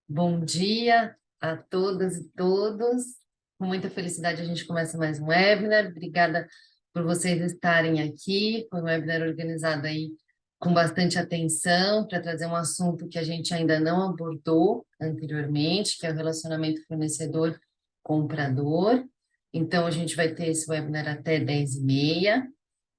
Bom dia a todas e todos. Com muita felicidade a gente começa mais um webinar. Obrigada por vocês estarem aqui. Foi um webinar organizado aí com bastante atenção para trazer um assunto que a gente ainda não abordou anteriormente, que é o relacionamento fornecedor-comprador. Então, a gente vai ter esse webinar até 10h30.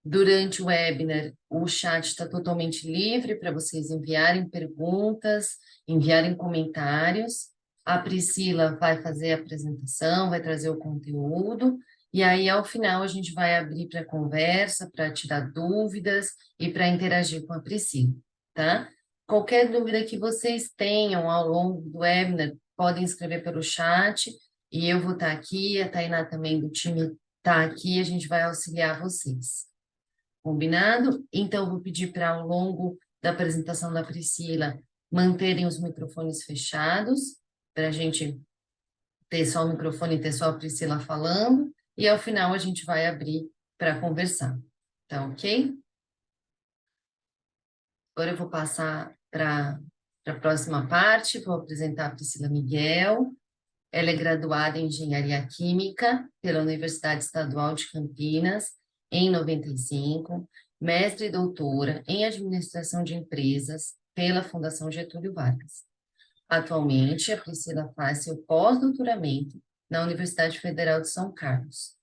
Durante o webinar, o chat está totalmente livre para vocês enviarem perguntas, enviarem comentários. A Priscila vai fazer a apresentação, vai trazer o conteúdo, e aí, ao final, a gente vai abrir para conversa, para tirar dúvidas e para interagir com a Priscila, tá? Qualquer dúvida que vocês tenham ao longo do webinar, podem escrever pelo chat, e eu vou estar aqui, a Tainá também do time está aqui, a gente vai auxiliar vocês. Combinado? Então, vou pedir para, ao longo da apresentação da Priscila, manterem os microfones fechados, para a gente ter só o microfone e ter só a Priscila falando, e ao final a gente vai abrir para conversar. Tá ok? Agora eu vou passar para a próxima parte, vou apresentar a Priscila Miguel. Ela é graduada em Engenharia Química pela Universidade Estadual de Campinas, em 95, mestre e doutora em Administração de Empresas pela Fundação Getúlio Vargas. Atualmente, a Priscila faz seu pós-doutoramento na Universidade Federal de São Carlos.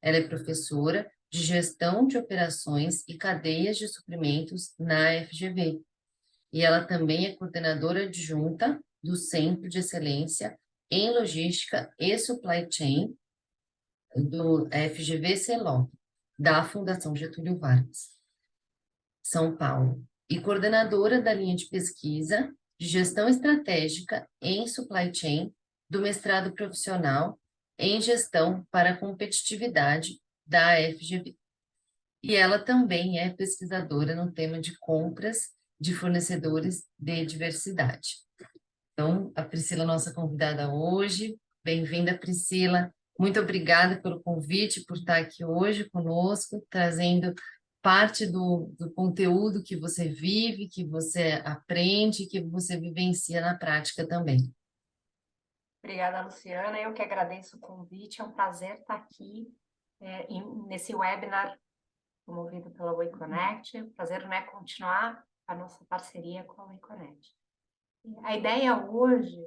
Ela é professora de Gestão de Operações e Cadeias de Suprimentos na FGV, e ela também é coordenadora adjunta do Centro de Excelência em Logística e Supply Chain do FGV CELOG, da Fundação Getúlio Vargas, São Paulo, e coordenadora da linha de pesquisa de Gestão Estratégica em Supply Chain do mestrado profissional em Gestão para a Competitividade da FGV. E ela também é pesquisadora no tema de compras de fornecedores de diversidade. Então, a Priscila, nossa convidada hoje. Bem-vinda, Priscila. Muito obrigada pelo convite, por estar aqui hoje conosco, trazendo parte do conteúdo que você vive, que você aprende, que você vivencia na prática também. Obrigada, Luciana. Eu que agradeço o convite. É um prazer estar aqui nesse webinar promovido pela WeConnect. Prazer, né, continuar a nossa parceria com a WeConnect. A ideia hoje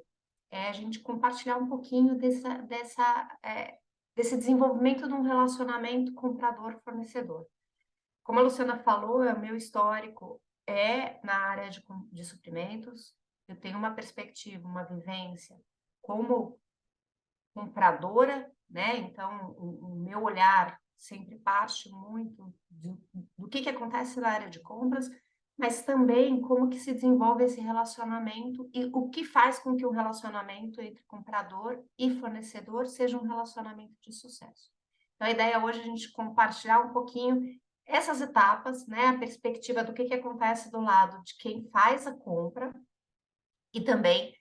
é a gente compartilhar um pouquinho desse desenvolvimento de um relacionamento comprador-fornecedor. Como a Luciana falou, o meu histórico é na área de suprimentos. Eu tenho uma perspectiva, uma vivência como compradora, né? Então, o meu olhar sempre parte muito do que acontece na área de compras, mas também como que se desenvolve esse relacionamento e o que faz com que o relacionamento entre comprador e fornecedor seja um relacionamento de sucesso. Então, a ideia hoje é a gente compartilhar um pouquinho essas etapas, né? A perspectiva do que acontece do lado de quem faz a compra e também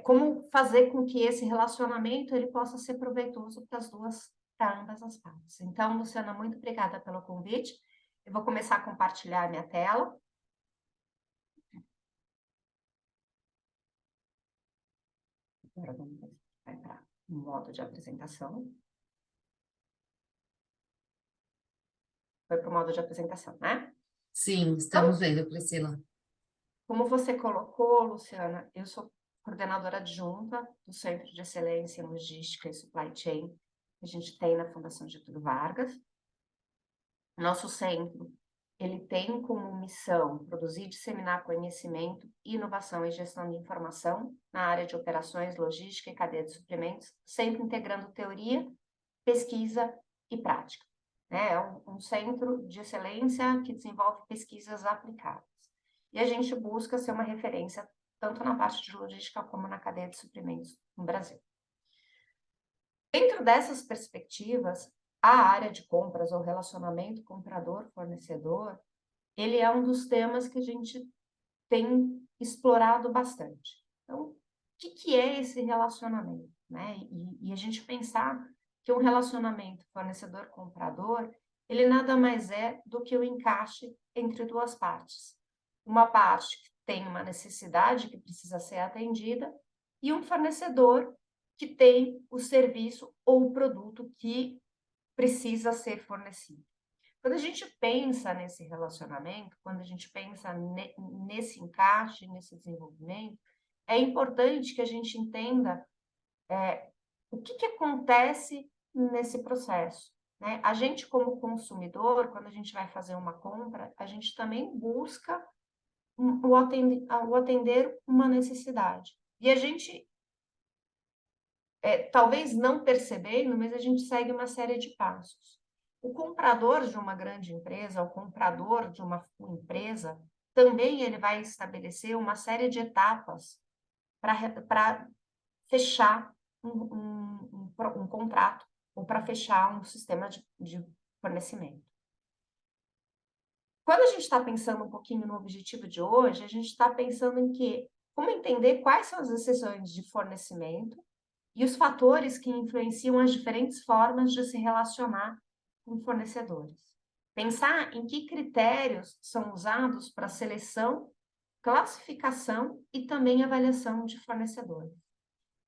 como fazer com que esse relacionamento ele possa ser proveitoso para ambas as partes. Então, Luciana, muito obrigada pelo convite. Eu vou começar a compartilhar a minha tela. Agora vamos ver se vai para o modo de apresentação. Foi para o modo de apresentação, né? Sim, Então, estamos vendo, Priscila. como você colocou, Luciana, eu sou coordenadora adjunta do Centro de Excelência em Logística e Supply Chain que a gente tem na Fundação Getúlio Vargas. Nosso centro, ele tem como missão produzir e disseminar conhecimento, inovação e gestão de informação na área de operações, logística e cadeia de suprimentos, sempre integrando teoria, pesquisa e prática. É um centro de excelência que desenvolve pesquisas aplicadas. E a gente busca ser uma referência tanto na parte de logística como na cadeia de suprimentos no Brasil. Dentro dessas perspectivas, a área de compras ou relacionamento comprador-fornecedor, ele é um dos temas que a gente tem explorado bastante. Então, o que é esse relacionamento, né? E a gente pensar que um relacionamento fornecedor-comprador, ele nada mais é do que o encaixe entre duas partes. Uma parte que tem uma necessidade que precisa ser atendida e um fornecedor que tem o serviço ou o produto que precisa ser fornecido. Quando a gente pensa nesse relacionamento, quando a gente pensa nesse encaixe, nesse desenvolvimento, é importante que a gente entenda o que acontece nesse processo, né? A gente, como consumidor, quando a gente vai fazer uma compra, a gente também busca o atender uma necessidade. E a gente, talvez não percebendo, mas a gente segue uma série de passos. O comprador de uma grande empresa, o comprador de uma empresa, também ele vai estabelecer uma série de etapas para fechar um contrato ou para fechar um sistema de fornecimento. Quando a gente está pensando um pouquinho no objetivo de hoje, a gente está pensando em como entender quais são as decisões de fornecimento e os fatores que influenciam as diferentes formas de se relacionar com fornecedores. Pensar em que critérios são usados para seleção, classificação e também avaliação de fornecedores.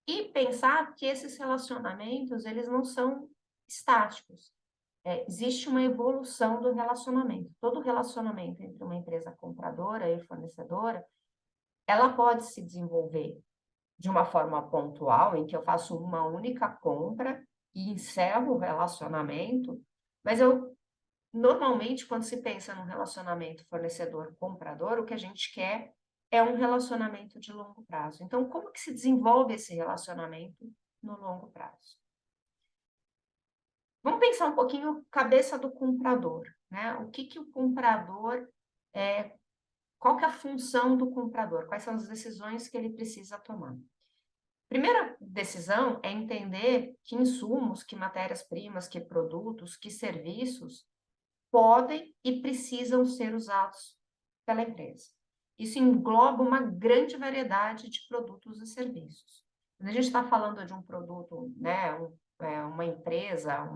E pensar que esses relacionamentos, eles não são estáticos. Existe uma evolução do relacionamento. Todo relacionamento entre uma empresa compradora e fornecedora, ela pode se desenvolver de uma forma pontual, em que eu faço uma única compra e encerro o relacionamento, mas normalmente, quando se pensa num relacionamento fornecedor-comprador, o que a gente quer é um relacionamento de longo prazo. Então, como que se desenvolve esse relacionamento no longo prazo? Vamos pensar um pouquinho cabeça do comprador, né? O que o comprador qual que é a função do comprador? Quais são as decisões que ele precisa tomar? Primeira decisão é entender que insumos, que matérias-primas, que produtos, que serviços podem e precisam ser usados pela empresa. Isso engloba uma grande variedade de produtos e serviços. Quando a gente está falando de um produto, né, uma empresa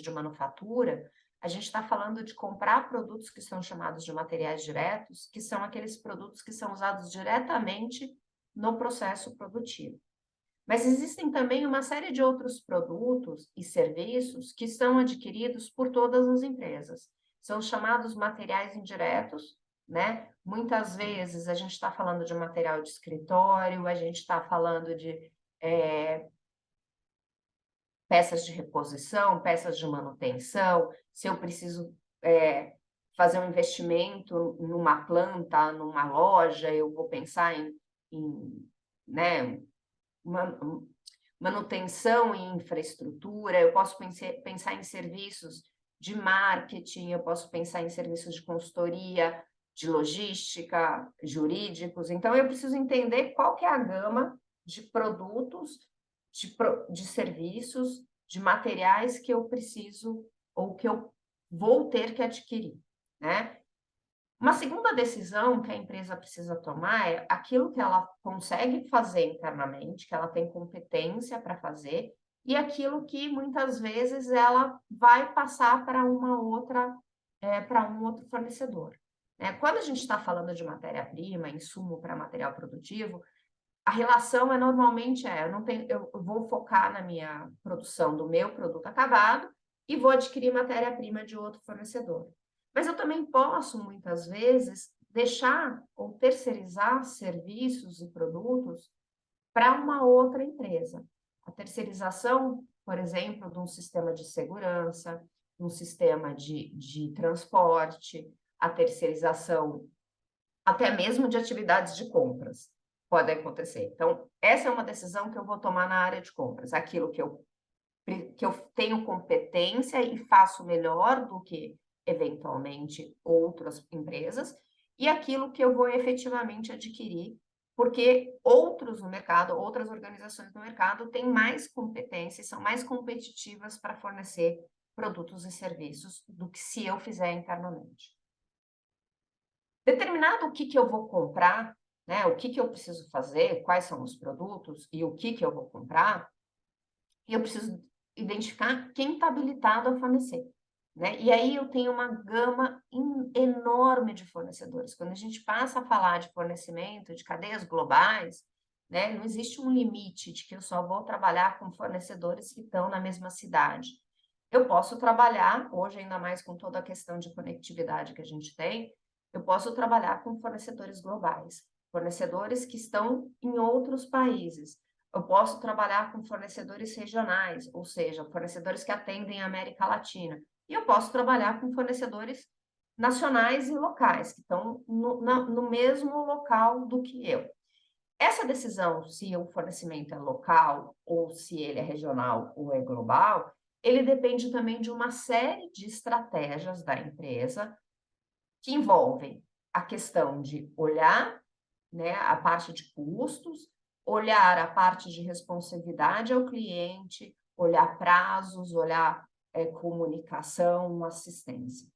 de manufatura, a gente está falando de comprar produtos que são chamados de materiais diretos, que são aqueles produtos que são usados diretamente no processo produtivo. Mas existem também uma série de outros produtos e serviços que são adquiridos por todas as empresas. São chamados materiais indiretos, né? Muitas vezes a gente está falando de material de escritório, a gente está falando de peças de reposição, peças de manutenção, se eu preciso fazer um investimento numa planta, numa loja, eu vou pensar né, manutenção e infraestrutura, eu posso pensar em serviços de marketing, eu posso pensar em serviços de consultoria, de logística, jurídicos. Então, eu preciso entender qual que é a gama de produtos, de serviços, de materiais que eu preciso ou que eu vou ter que adquirir, né? Uma segunda decisão que a empresa precisa tomar é aquilo que ela consegue fazer internamente, que ela tem competência para fazer, e aquilo que muitas vezes ela vai passar para para um outro fornecedor. Quando a gente está falando de matéria-prima, insumo para material produtivo, a relação normalmente eu vou focar na minha produção do meu produto acabado e vou adquirir matéria-prima de outro fornecedor. Mas eu também posso, muitas vezes, deixar ou terceirizar serviços e produtos para uma outra empresa. A terceirização, por exemplo, de um sistema de segurança, de um sistema de transporte, a terceirização até mesmo de atividades de compras podem acontecer. Então, essa é uma decisão que eu vou tomar na área de compras. Aquilo que eu tenho competência e faço melhor do que, eventualmente, outras empresas, e aquilo que eu vou efetivamente adquirir, porque outros no mercado, outras organizações no mercado têm mais competência e são mais competitivas para fornecer produtos e serviços do que se eu fizer internamente. Determinado o que eu vou comprar, né, o que eu preciso fazer, quais são os produtos e o que eu vou comprar, eu preciso identificar quem está habilitado a fornecer, né? E aí eu tenho uma gama enorme de fornecedores. Quando a gente passa a falar de fornecimento, de cadeias globais, né? Não existe um limite de que eu só vou trabalhar com fornecedores que estão na mesma cidade. Eu posso trabalhar, hoje ainda mais com toda a questão de conectividade que a gente tem, eu posso trabalhar com fornecedores globais, fornecedores que estão em outros países. Eu posso trabalhar com fornecedores regionais, ou seja, fornecedores que atendem a América Latina. E eu posso trabalhar com fornecedores nacionais e locais, que estão no mesmo local do que eu. Essa decisão, se o fornecimento é local, ou se ele é regional ou é global, ele depende também de uma série de estratégias da empresa que envolvem a questão de olhar, né, a parte de custos, olhar a parte de responsividade ao cliente, olhar prazos, olhar comunicação, assistência.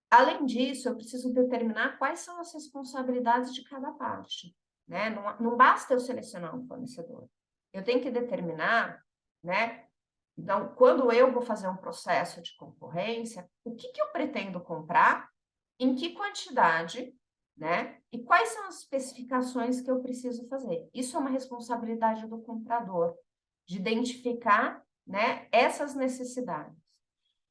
Além disso, eu preciso determinar quais são as responsabilidades de cada parte, né? Não basta eu selecionar um fornecedor. Eu tenho que determinar, né? Então, quando eu vou fazer um processo de concorrência, o que eu pretendo comprar, em que quantidade, né? E quais são as especificações que eu preciso fazer. Isso é uma responsabilidade do comprador, de identificar, né, essas necessidades.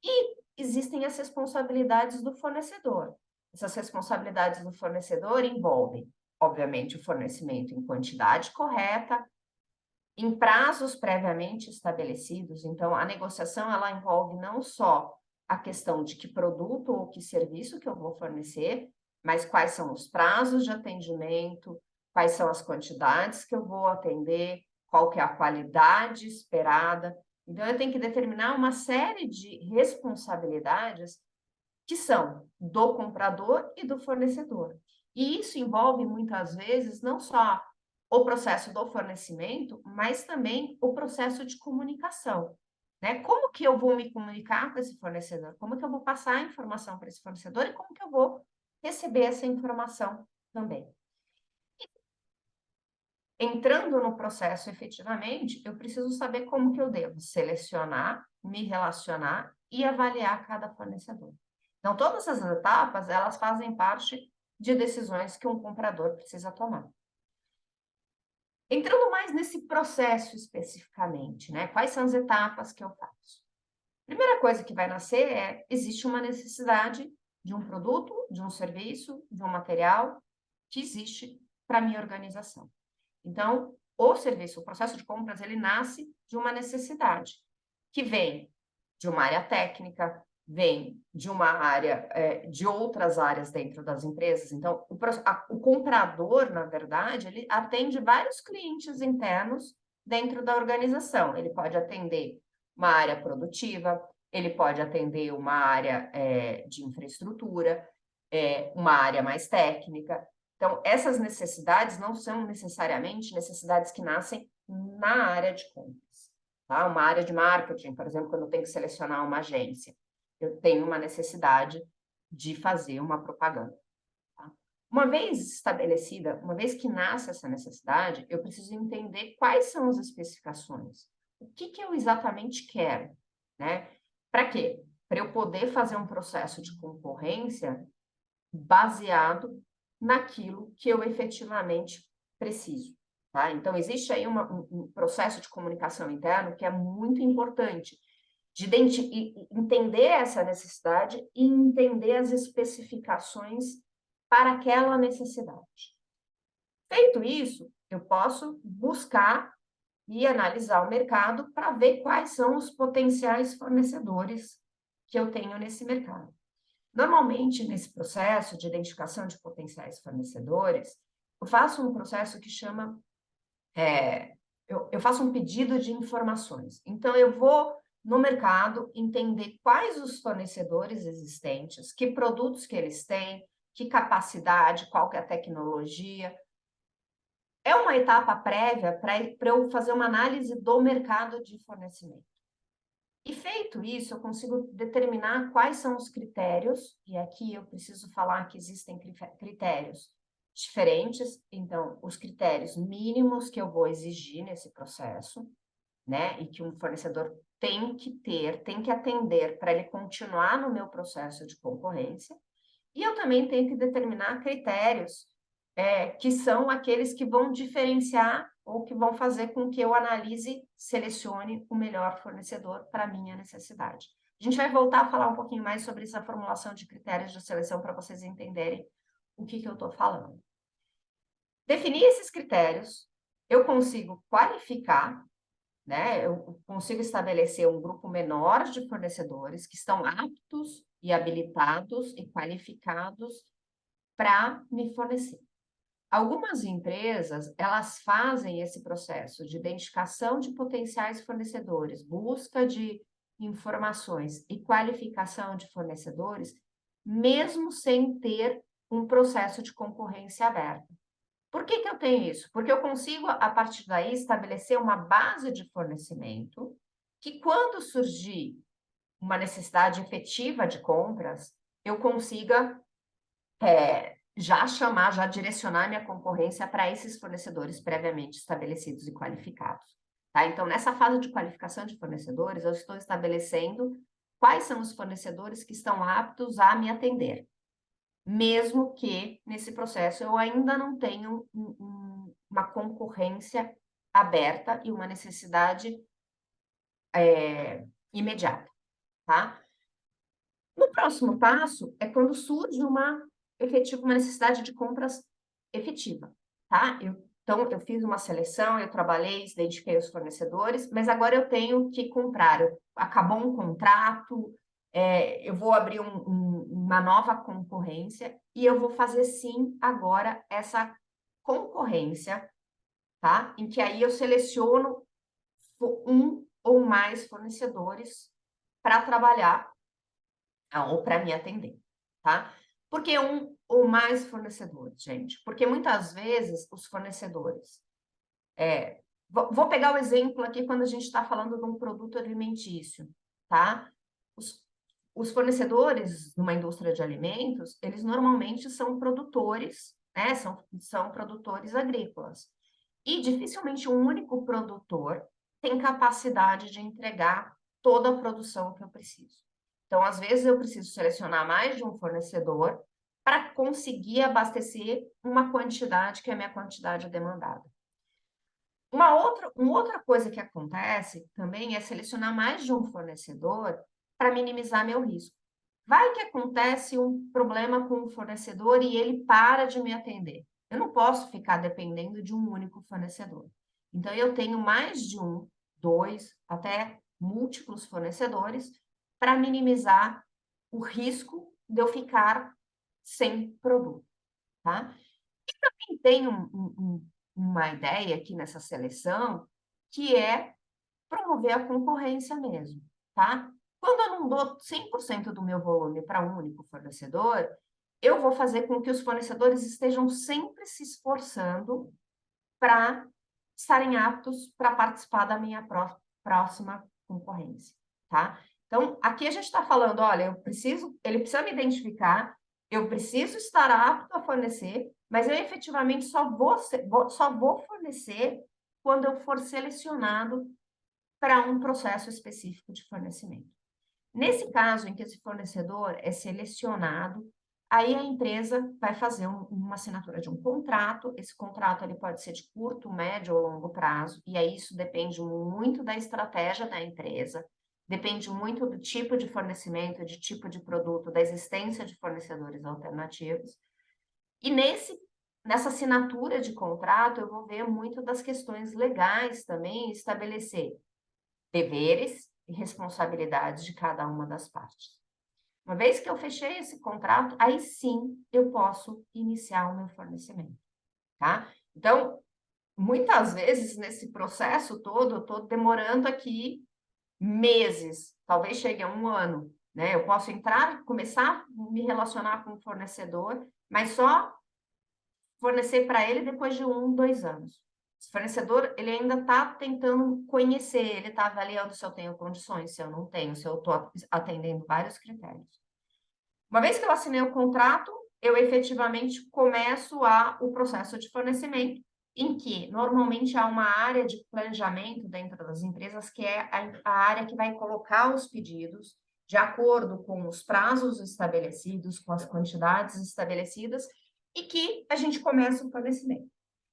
E existem as responsabilidades do fornecedor. Essas responsabilidades do fornecedor envolvem, obviamente, o fornecimento em quantidade correta, em prazos previamente estabelecidos. Então, a negociação ela envolve não só a questão de que produto ou que serviço que eu vou fornecer, mas quais são os prazos de atendimento, quais são as quantidades que eu vou atender, qual que é a qualidade esperada. Então, eu tenho que determinar uma série de responsabilidades que são do comprador e do fornecedor. E isso envolve, muitas vezes, não só o processo do fornecimento, mas também o processo de comunicação, né? Como que eu vou me comunicar com esse fornecedor? Como que eu vou passar a informação para esse fornecedor e como que eu vou receber essa informação também? Entrando no processo efetivamente, eu preciso saber como que eu devo selecionar, me relacionar e avaliar cada fornecedor. Então, todas essas etapas, elas fazem parte de decisões que um comprador precisa tomar. Entrando mais nesse processo especificamente, né? Quais são as etapas que eu faço? Primeira coisa que vai nascer é, existe uma necessidade de um produto, de um serviço, de um material que existe para a minha organização. Então, o serviço, o processo de compras, ele nasce de uma necessidade, que vem de uma área técnica, vem de uma área, de outras áreas dentro das empresas. Então, o comprador, na verdade, ele atende vários clientes internos dentro da organização. Ele pode atender uma área produtiva, ele pode atender uma área de infraestrutura, uma área mais técnica. Então, essas necessidades não são necessariamente necessidades que nascem na área de compras. Tá? Uma área de marketing, por exemplo, quando eu tenho que selecionar uma agência, eu tenho uma necessidade de fazer uma propaganda. Tá? Uma vez estabelecida, uma vez que nasce essa necessidade, eu preciso entender quais são as especificações. O que eu exatamente quero, né? Para quê? Para eu poder fazer um processo de concorrência baseado naquilo que eu efetivamente preciso. Tá? Então, existe aí um processo de comunicação interno que é muito importante, de entender essa necessidade e entender as especificações para aquela necessidade. Feito isso, eu posso buscar e analisar o mercado para ver quais são os potenciais fornecedores que eu tenho nesse mercado. Normalmente, nesse processo de identificação de potenciais fornecedores, eu faço um processo que chama... eu faço um pedido de informações. Então, eu vou no mercado entender quais os fornecedores existentes, que produtos que eles têm, que capacidade, qual que é a tecnologia. É uma etapa prévia para eu fazer uma análise do mercado de fornecimento. E feito isso, eu consigo determinar quais são os critérios, e aqui eu preciso falar que existem critérios diferentes, então, os critérios mínimos que eu vou exigir nesse processo, né, e que um fornecedor tem que ter, tem que atender para ele continuar no meu processo de concorrência, e eu também tenho que determinar critérios que são aqueles que vão diferenciar ou que vão fazer com que eu analise, selecione o melhor fornecedor para a minha necessidade. A gente vai voltar a falar um pouquinho mais sobre essa formulação de critérios de seleção para vocês entenderem o que eu estou falando. Definir esses critérios, eu consigo qualificar, né? Eu consigo estabelecer um grupo menor de fornecedores que estão aptos e habilitados e qualificados para me fornecer. Algumas empresas, elas fazem esse processo de identificação de potenciais fornecedores, busca de informações e qualificação de fornecedores, mesmo sem ter um processo de concorrência aberta. Por que eu tenho isso? Porque eu consigo, a partir daí, estabelecer uma base de fornecimento que, quando surgir uma necessidade efetiva de compras, eu consiga já direcionar minha concorrência para esses fornecedores previamente estabelecidos e qualificados. Tá? Então, nessa fase de qualificação de fornecedores, eu estou estabelecendo quais são os fornecedores que estão aptos a me atender, mesmo que nesse processo eu ainda não tenha uma concorrência aberta e uma necessidade imediata. Tá? No próximo passo é quando surge uma necessidade de compras efetiva, tá? Então, eu fiz uma seleção, eu trabalhei, identifiquei os fornecedores, mas agora eu tenho que comprar. Acabou um contrato, eu vou abrir uma nova concorrência e eu vou fazer, sim, agora essa concorrência, tá? Em que aí eu seleciono um ou mais fornecedores para trabalhar ou para me atender, tá? Por que um ou mais fornecedores, gente? Porque muitas vezes os fornecedores... vou pegar o exemplo aqui quando a gente está falando de um produto alimentício, tá? Os fornecedores numa indústria de alimentos, eles normalmente são produtores, né? São produtores agrícolas. E dificilmente um único produtor tem capacidade de entregar toda a produção que eu preciso. Então, às vezes, eu preciso selecionar mais de um fornecedor para conseguir abastecer uma quantidade que é a minha quantidade demandada. Uma outra coisa que acontece também é selecionar mais de um fornecedor para minimizar meu risco. Vai que acontece um problema com um fornecedor e ele para de me atender. Eu não posso ficar dependendo de um único fornecedor. Então, eu tenho mais de um, dois, até múltiplos fornecedores para minimizar o risco de eu ficar sem produto, tá? E também tem uma ideia aqui nessa seleção, que é promover a concorrência mesmo, tá? Quando eu não dou 100% do meu volume para um único fornecedor, eu vou fazer com que os fornecedores estejam sempre se esforçando para estarem aptos para participar da minha próxima concorrência, tá? Então, aqui a gente está falando, olha, ele precisa me identificar, eu preciso estar apto a fornecer, mas eu efetivamente só vou fornecer quando eu for selecionado para um processo específico de fornecimento. Nesse caso, em que esse fornecedor é selecionado, aí a empresa vai fazer uma assinatura de um contrato. Esse contrato ele pode ser de curto, médio ou longo prazo, e aí isso depende muito da estratégia da empresa, depende muito do tipo de fornecimento, de tipo de produto, da existência de fornecedores alternativos. E nessa assinatura de contrato, eu vou ver muito das questões legais também, estabelecer deveres e responsabilidades de cada uma das partes. Uma vez que eu fechei esse contrato, aí sim eu posso iniciar o meu fornecimento, tá? Então, muitas vezes nesse processo todo, eu estou demorando aqui meses, talvez chegue a um ano, né? Eu posso começar a me relacionar com o fornecedor, mas só fornecer para ele depois de 1, 2 anos. Esse fornecedor, ele ainda está tentando conhecer, ele está avaliando se eu tenho condições, se eu não tenho, se eu estou atendendo vários critérios. Uma vez que eu assinei o contrato, eu efetivamente começo o processo de fornecimento, em que normalmente há uma área de planejamento dentro das empresas, que é a área que vai colocar os pedidos de acordo com os prazos estabelecidos, com as quantidades estabelecidas, e que a gente começa o fornecimento.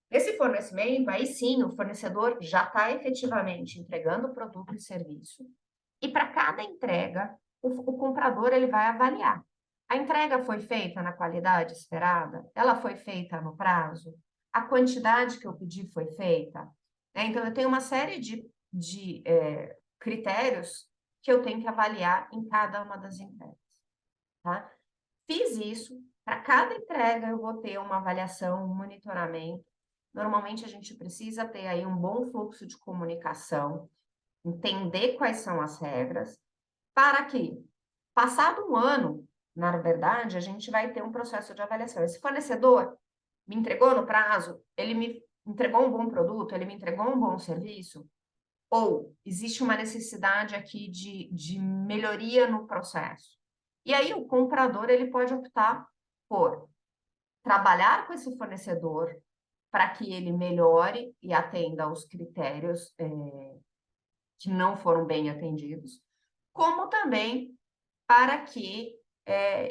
Nesse fornecimento, aí sim, o fornecedor já está efetivamente entregando o produto e serviço, e para cada entrega, o comprador ele vai avaliar. A entrega foi feita na qualidade esperada? Ela foi feita no prazo? A quantidade que eu pedi foi feita? Então, eu tenho uma série de critérios que eu tenho que avaliar em cada uma das entregas. Tá? Fiz isso, para cada entrega eu vou ter uma avaliação, um monitoramento. Normalmente a gente precisa ter aí um bom fluxo de comunicação, entender quais são as regras, para que, passado um ano, na verdade, a gente vai ter um processo de avaliação. Esse fornecedor me entregou no prazo, ele me entregou um bom produto, ele me entregou um bom serviço, ou existe uma necessidade aqui de melhoria no processo. E aí o comprador ele pode optar por trabalhar com esse fornecedor para que ele melhore e atenda aos critérios que não foram bem atendidos, como também para que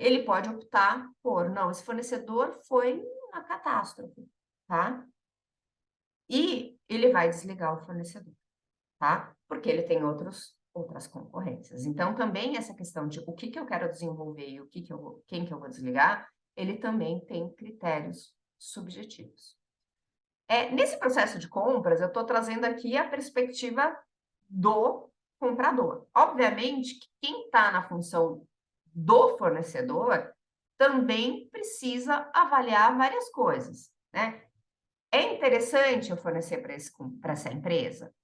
ele pode optar por, não, esse fornecedor foi uma catástrofe, tá? E ele vai desligar o fornecedor, tá? Porque ele tem outras concorrências. Então, também essa questão de o que eu quero desenvolver e quem que eu vou desligar, ele também tem critérios subjetivos. Nesse processo de compras, eu estou trazendo aqui a perspectiva do comprador. Obviamente que quem está na função do fornecedor também precisa avaliar várias coisas, né? É interessante eu fornecer para essa empresa?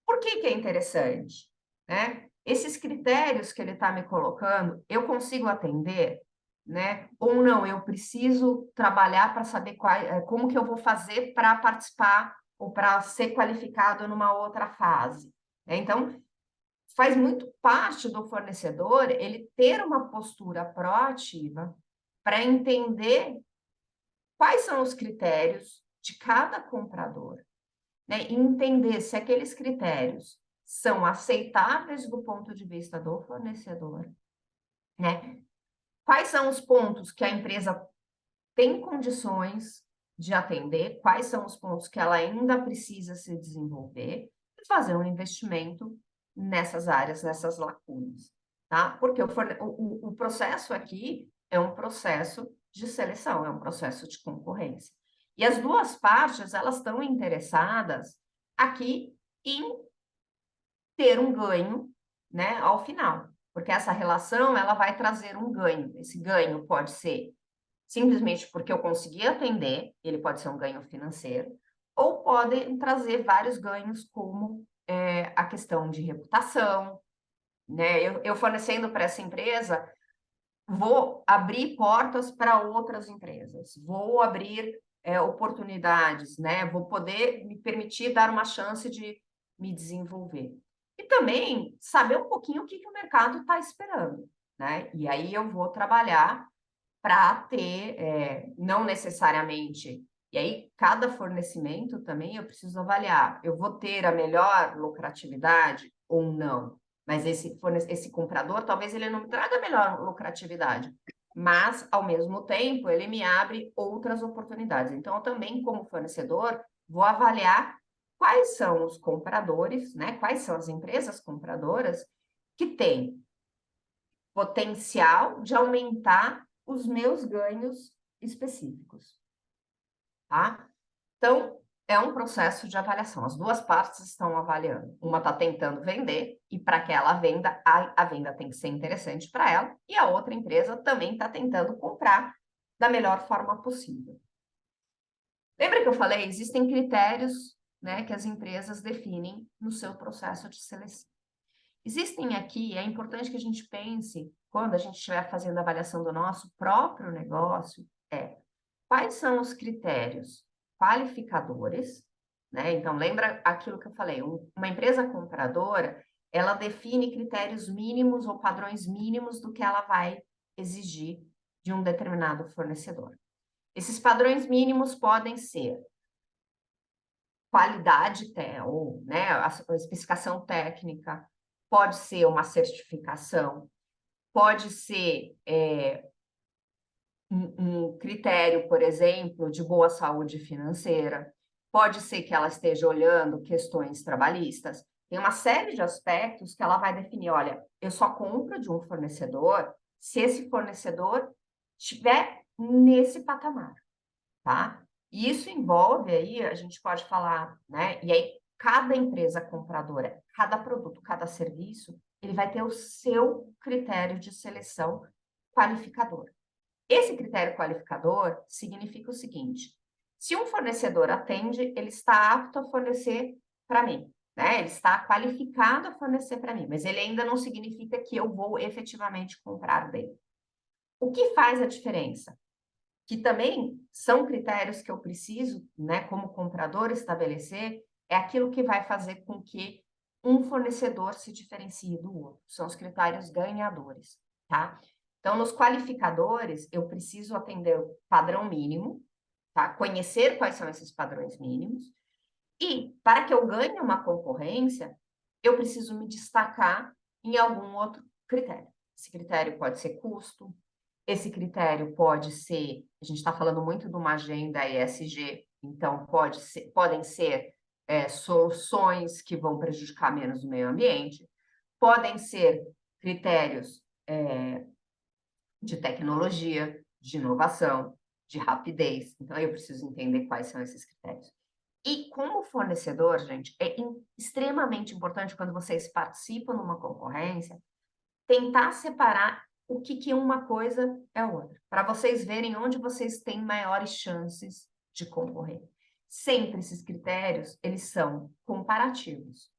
Por que é interessante? Né? Esses critérios que ele está me colocando, eu consigo atender? Né? Ou não, eu preciso trabalhar para saber como que eu vou fazer para participar ou para ser qualificado numa outra fase. Né? Então, faz muito parte do fornecedor ele ter uma postura proativa para entender quais são os critérios de cada comprador, né? E entender se aqueles critérios são aceitáveis do ponto de vista do fornecedor, né? Quais são os pontos que a empresa tem condições de atender, quais são os pontos que ela ainda precisa se desenvolver e fazer um investimento nessas áreas, nessas lacunas, tá? Porque o processo aqui é um processo de seleção, é um processo de concorrência. E as duas partes, elas estão interessadas aqui em ter um ganho, né, ao final. Porque essa relação, ela vai trazer um ganho. Esse ganho pode ser simplesmente porque eu consegui atender, ele pode ser um ganho financeiro, ou pode trazer vários ganhos, como a questão de reputação, né? Eu fornecendo para essa empresa, vou abrir portas para outras empresas, vou abrir oportunidades, né? Vou poder me permitir dar uma chance de me desenvolver. E também saber um pouquinho o que o mercado está esperando, né? E aí eu vou trabalhar para ter, não necessariamente, e aí cada fornecimento também eu preciso avaliar, eu vou ter a melhor lucratividade ou não, mas esse comprador talvez ele não me traga a melhor lucratividade, mas ao mesmo tempo ele me abre outras oportunidades. Então eu também, como fornecedor, vou avaliar quais são os compradores, né? Quais são as empresas compradoras que têm potencial de aumentar os meus ganhos específicos, tá? Então, é um processo de avaliação. As duas partes estão avaliando. Uma está tentando vender, e para que ela venda, a venda tem que ser interessante para ela, e a outra empresa também está tentando comprar da melhor forma possível. Lembra que eu falei? Existem critérios, né, que as empresas definem no seu processo de seleção. Existem aqui, é importante que a gente pense, quando a gente estiver fazendo a avaliação do nosso próprio negócio, quais são os critérios qualificadores, né? Então, lembra aquilo que eu falei, uma empresa compradora, ela define critérios mínimos ou padrões mínimos do que ela vai exigir de um determinado fornecedor. Esses padrões mínimos podem ser qualidade, ou, né, a especificação técnica, pode ser uma certificação, pode ser um critério, por exemplo, de boa saúde financeira. Pode ser que ela esteja olhando questões trabalhistas. Tem uma série de aspectos que ela vai definir. Olha, eu só compro de um fornecedor se esse fornecedor estiver nesse patamar, tá? E isso envolve aí, a gente pode falar, né? E aí, cada empresa compradora, cada produto, cada serviço, ele vai ter o seu critério de seleção qualificador. Esse critério qualificador significa o seguinte: se um fornecedor atende, ele está apto a fornecer para mim, né? Ele está qualificado a fornecer para mim, mas ele ainda não significa que eu vou efetivamente comprar dele. O que faz a diferença? Que também são critérios que eu preciso, né, como comprador, estabelecer, é aquilo que vai fazer com que um fornecedor se diferencie do outro. São os critérios ganhadores, tá? Então, nos qualificadores, eu preciso atender o padrão mínimo, tá? Conhecer quais são esses padrões mínimos. E, para que eu ganhe uma concorrência, eu preciso me destacar em algum outro critério. Esse critério pode ser custo, esse critério pode ser, a gente está falando muito de uma agenda ESG, então podem ser soluções que vão prejudicar menos o meio ambiente, podem ser critérios de tecnologia, de inovação, de rapidez. Então, eu preciso entender quais são esses critérios. E como fornecedor, gente, é extremamente importante quando vocês participam numa concorrência, tentar separar o que uma coisa é outra, para vocês verem onde vocês têm maiores chances de concorrer. Sempre esses critérios, eles são comparativos.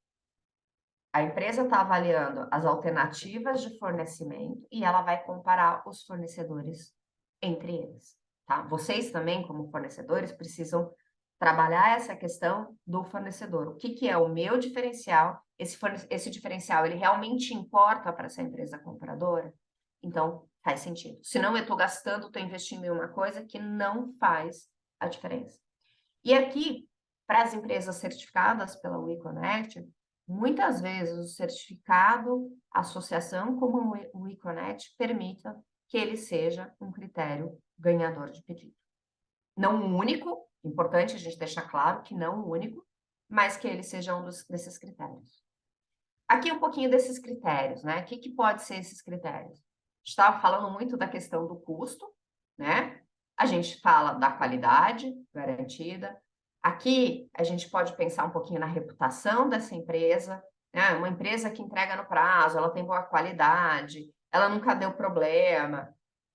A empresa está avaliando as alternativas de fornecimento e ela vai comparar os fornecedores entre eles, tá? Vocês também, como fornecedores, precisam trabalhar essa questão do fornecedor. O que é o meu diferencial? Esse diferencial, ele realmente importa para essa empresa compradora? Então, faz sentido. Senão, eu estou gastando, estou investindo em uma coisa que não faz a diferença. E aqui, para as empresas certificadas pela WeConnect, muitas vezes o certificado associação como o WeConnect permita que ele seja um critério ganhador de pedido. Não o único, importante a gente deixar claro que não o único, mas que ele seja um desses critérios. Aqui um pouquinho desses critérios, né? O que pode ser esses critérios? A gente estava falando muito da questão do custo, né? A gente fala da qualidade garantida. Aqui a gente pode pensar um pouquinho na reputação dessa empresa, né? Uma empresa que entrega no prazo, ela tem boa qualidade, ela nunca deu problema,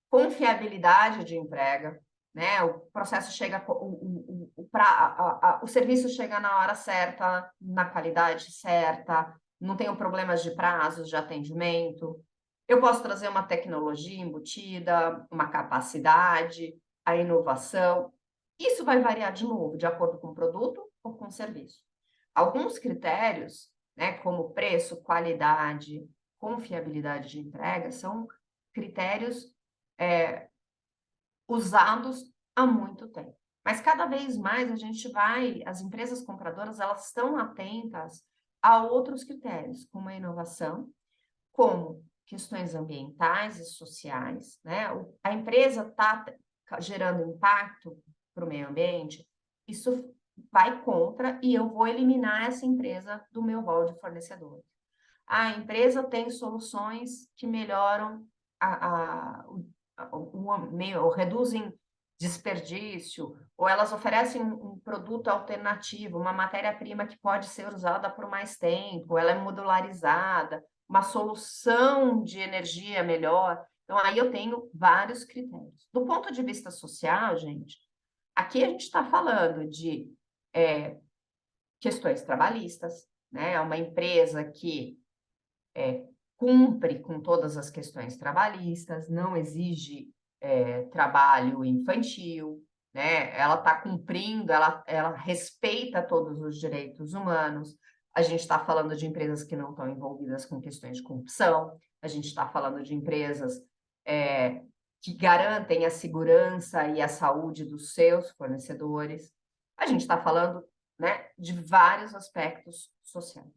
confiabilidade de entrega, né? O processo chega, o serviço chega na hora certa, na qualidade certa, não tenho problemas de prazos de atendimento. Eu posso trazer uma tecnologia embutida, uma capacidade, a inovação. Isso vai variar de novo, de acordo com o produto ou com o serviço. Alguns critérios, né, como preço, qualidade, confiabilidade de entrega, são critérios usados há muito tempo. Mas cada vez mais as empresas compradoras, elas estão atentas a outros critérios, como a inovação, como questões ambientais e sociais, né? A empresa está gerando impacto para o meio ambiente, isso vai contra e eu vou eliminar essa empresa do meu rol de fornecedores. A empresa tem soluções que melhoram o meio, ou reduzem desperdício, ou elas oferecem um produto alternativo, uma matéria-prima que pode ser usada por mais tempo, ela é modularizada, uma solução de energia melhor. Então, aí eu tenho vários critérios. Do ponto de vista social, gente, aqui a gente está falando de questões trabalhistas, né? É uma empresa que cumpre com todas as questões trabalhistas, não exige trabalho infantil, né? Ela está cumprindo, ela respeita todos os direitos humanos. A gente está falando de empresas que não estão envolvidas com questões de corrupção, a gente está falando de empresas que garantem a segurança e a saúde dos seus fornecedores. A gente está falando, né, de vários aspectos sociais.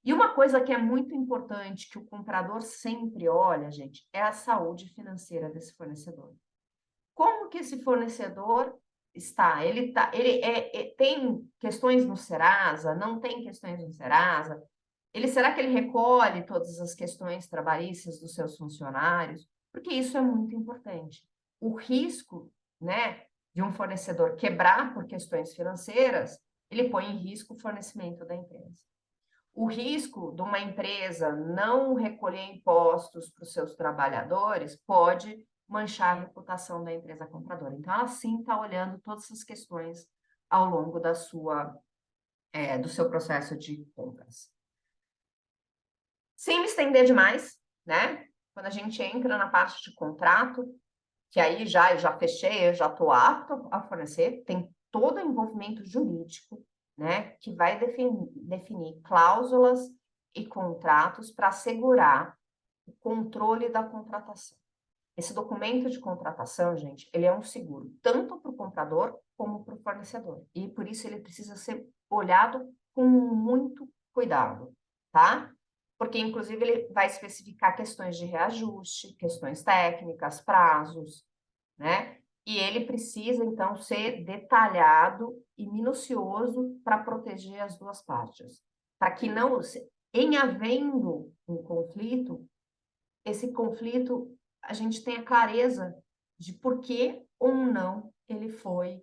E uma coisa que é muito importante, que o comprador sempre olha, gente, é a saúde financeira desse fornecedor. como que esse fornecedor está? Ele tem questões no Serasa? Não tem questões no Serasa? Será que ele recolhe todas as questões trabalhistas dos seus funcionários? Porque isso é muito importante. O risco, né, de um fornecedor quebrar por questões financeiras, ele põe em risco o fornecimento da empresa. O risco de uma empresa não recolher impostos para os seus trabalhadores pode manchar a reputação da empresa compradora. Então, ela sim está olhando todas essas questões ao longo do seu processo de compras. Sem me estender demais, né? Quando a gente entra na parte de contrato, que aí eu já fechei, eu já estou apto a fornecer, tem todo o envolvimento jurídico, né? Que vai definir cláusulas e contratos para assegurar o controle da contratação. Esse documento de contratação, gente, ele é um seguro, tanto para o comprador como para o fornecedor. E por isso ele precisa ser olhado com muito cuidado, tá? Porque, inclusive, ele vai especificar questões de reajuste, questões técnicas, prazos, né? E ele precisa, então, ser detalhado e minucioso para proteger as duas partes. Para que não, em havendo um conflito, esse conflito a gente tenha clareza de por que ou não ele foi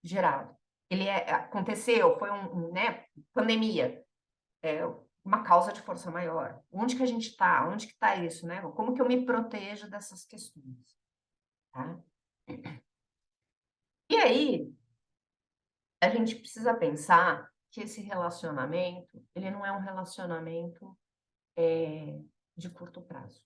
gerado. Aconteceu, foi né, pandemia, uma causa de força maior. Onde que a gente está? Onde que está isso, né? Como que eu me protejo dessas questões? Tá? E aí, a gente precisa pensar que esse relacionamento, ele não é um relacionamento de curto prazo.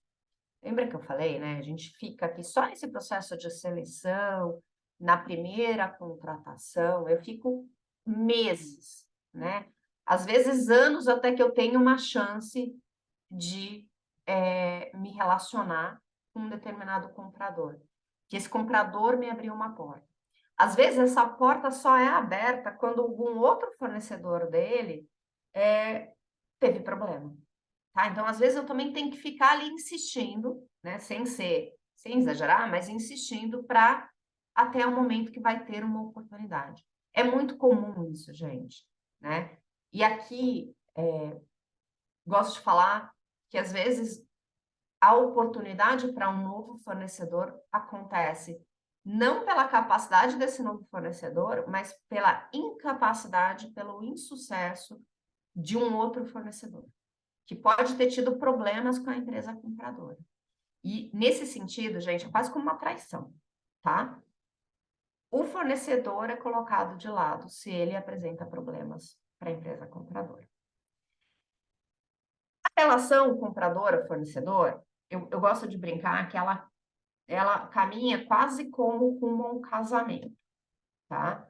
Lembra que eu falei, né? A gente fica aqui só nesse processo de seleção, na primeira contratação, eu fico meses, né? Às vezes anos até que eu tenha uma chance de me relacionar com um determinado comprador. Que esse comprador me abriu uma porta. Às vezes essa porta só é aberta quando algum outro fornecedor dele teve problema. Tá? Então, às vezes, eu também tenho que ficar ali insistindo, né? Sem exagerar, mas insistindo para até o momento que vai ter uma oportunidade. É muito comum isso, gente, né? E aqui, gosto de falar que, às vezes, a oportunidade para um novo fornecedor acontece não pela capacidade desse novo fornecedor, mas pela incapacidade, pelo insucesso de um outro fornecedor, que pode ter tido problemas com a empresa compradora. E, nesse sentido, gente, é quase como uma traição, tá? O fornecedor é colocado de lado se ele apresenta problemas para a empresa compradora. A relação compradora-fornecedor, eu gosto de brincar que ela caminha quase como um casamento, tá?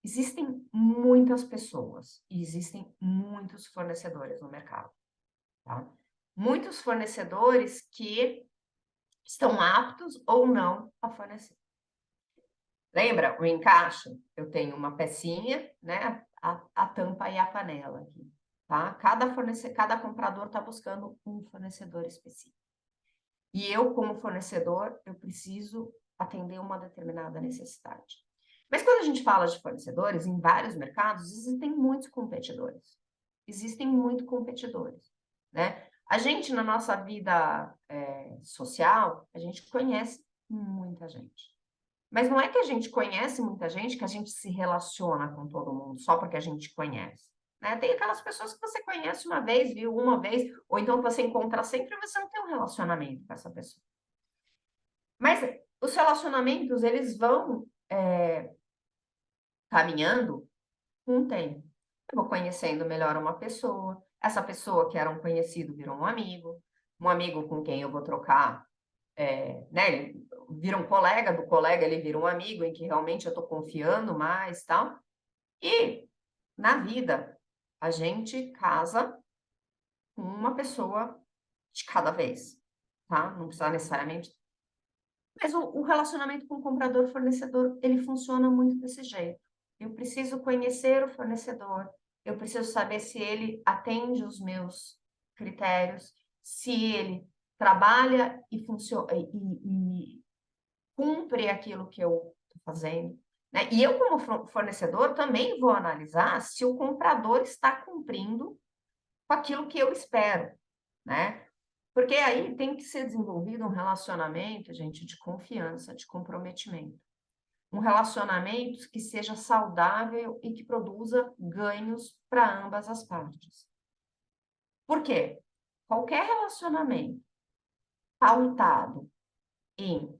Existem muitas pessoas e existem muitos fornecedores no mercado, tá? Muitos fornecedores que estão aptos ou não a fornecer. Lembra o encaixe? Eu tenho uma pecinha, né? A tampa e a panela aqui, tá? Cada comprador está buscando um fornecedor específico. E eu, como fornecedor, eu preciso atender uma determinada necessidade. Mas quando a gente fala de fornecedores, em vários mercados, existem muitos competidores. Existem muitos competidores, né? A gente, na nossa vida social, a gente conhece muita gente. Mas não é que a gente conhece muita gente que a gente se relaciona com todo mundo só porque a gente conhece. Né? Tem aquelas pessoas que você conhece uma vez, viu uma vez, ou então que você encontra sempre e você não tem um relacionamento com essa pessoa. Mas os relacionamentos, eles vão caminhando com o tempo. Eu vou conhecendo melhor uma pessoa, essa pessoa que era um conhecido virou um amigo com quem eu vou trocar, né? Ele vira um colega, do colega ele vira um amigo em que realmente eu estou confiando mais, tal. E na vida a gente casa com uma pessoa de cada vez, tá? Não precisa necessariamente. Mas o relacionamento com o comprador-fornecedor, ele funciona muito desse jeito. Eu preciso conhecer o fornecedor, eu preciso saber se ele atende os meus critérios, se ele trabalha e funciona e cumpre aquilo que eu estou fazendo, né? E eu, como fornecedor, também vou analisar se o comprador está cumprindo com aquilo que eu espero, né? Porque aí tem que ser desenvolvido um relacionamento, gente, de confiança, de comprometimento. Um relacionamento que seja saudável e que produza ganhos para ambas as partes. Por quê? Qualquer relacionamento pautado em